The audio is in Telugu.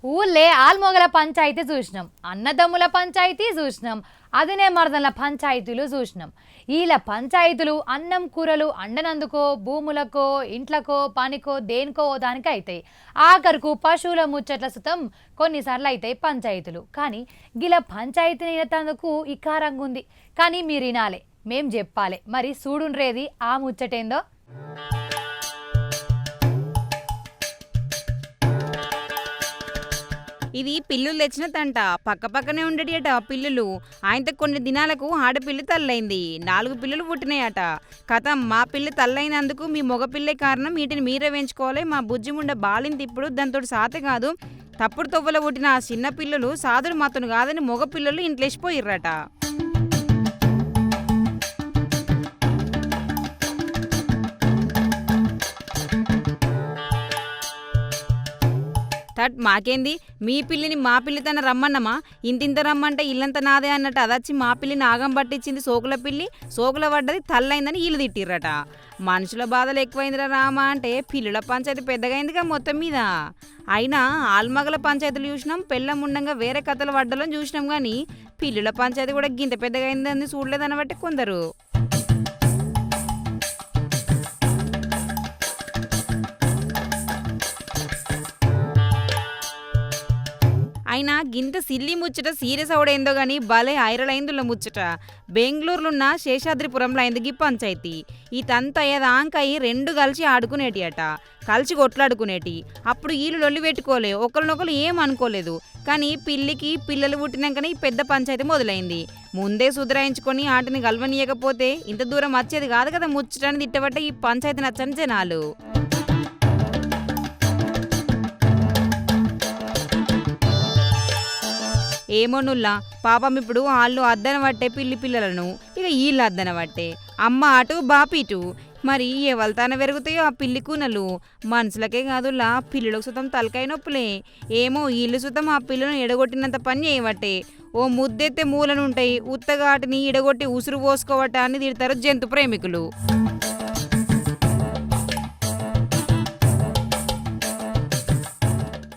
ఊళ్ళే ఆల్మొగల పంచాయతీ చూసినాం, అన్నదమ్ముల పంచాయతీ చూసినాం, అదినే మరదల పంచాయతీలు చూసినాం. వీళ్ళ పంచాయతీలు అన్నం కూరలు అండనందుకో, భూములకో, ఇంట్లకో, పనికో, దేనికో దానికి అవుతాయి. ఆఖరుకు పశువుల ముచ్చట్ల సుతం కొన్నిసార్లు అవుతాయి పంచాయతీలు. కానీ గిల పంచాయతీని ఇనతందుకు ఇకారంగా ఉంది. కానీ మీరు వినాలే, మేం చెప్పాలి. మరి చూడుండ్రేది ఆ ముచ్చటేందో. ఇది పిల్లులు తెచ్చినదంట. పక్క పక్కనే ఉండేటియట పిల్లులు. ఆయనతో కొన్ని దినాలకు ఆడపిల్లి తల్లైంది. 4 పిల్లలు పుట్టినాయట. కథం మా పిల్లి తల్లైనందుకు మీ మగ పిల్లే కారణం, వీటిని మీరే వేయించుకోవాలి. మా బుజ్జి ముండ బాలింది ఇప్పుడు, దాంతో సాత కాదు. తప్పుడు తొవ్వల పుట్టిన ఆ చిన్న పిల్లలు సాదుడు మాతను కాదని మగ పిల్లలు ఇంట్లేసిపోయిర్రట. తట్ మాకేంది, మీ పిల్లిని మా పిల్లితన రమ్మన్నమా? ఇంతింత రమ్మంటే ఇల్లంత నాదే అన్నట్టు అదచ్చి మా పిల్లిని ఆగం పట్టించింది సోకుల పిల్లి. సోకుల పడ్డది తల్లైందని వీళ్ళు తిట్టిర్రట. మనుషుల బాధలు ఎక్కువైందిరా రామా అంటే పిల్లుల పంచాయతీ పెద్దగైందిగా మొత్తం మీద. అయినా ఆల్మగల పంచాయతీలు చూసినాం, పెళ్ళం ఉండంగా వేరే కథలు పడ్డలని చూసినాం. కానీ పిల్లుల పంచాయతీ కూడా గింత పెద్దగా అయిందని చూడలేదనబట్టి కొందరు. అయినా గింత సిల్లి ముచ్చట సీరియస్ అవడేందో గాని భలే ఐరలైందుల ముచ్చట. బెంగళూరులున్న శేషాద్రిపురంలో అయింది గీ పంచాయతీ. ఈ తంత అయ్యేదాంకయి 2 కలిసి ఆడుకునేటియట, కలిసి కొట్లాడుకునేటి. అప్పుడు వీళ్ళు లొల్లి పెట్టుకోలే, ఒకరినొకరు ఏం అనుకోలేదు. కానీ పిల్లికి పిల్లలు పుట్టినాకనే ఈ పెద్ద పంచాయతీ మొదలైంది. ముందే సుధరాయించుకొని ఆటని గల్వనీయకపోతే ఇంత దూరం వచ్చేది కాదు కదా ముచ్చటని తిట్టబట్టే ఈ పంచాయతీ నచ్చని జనాలు. ఏమోనుల్లా పాపం ఇప్పుడు వాళ్ళు అద్దన పట్టే పిల్లి పిల్లలను, ఇక వీళ్ళు అద్దన పట్టే అమ్మ అటు బాపిటు. మరి ఎవల్తాన పెరుగుతాయో ఆ పిల్లి కూనలు. మనుషులకే కాదులా పిల్లులకు సుతం తలకాయ నొప్పులే. ఏమో వీళ్ళు సుతం ఆ పిల్లను ఎడగొట్టినంత పని చేయబట్టే. ఓ ముద్దెత్తే మూలనుంటాయి, ఉత్తగా వాటిని ఎడగొట్టి ఉసురు పోసుకోవట అని తిడతారు జంతు ప్రేమికులు.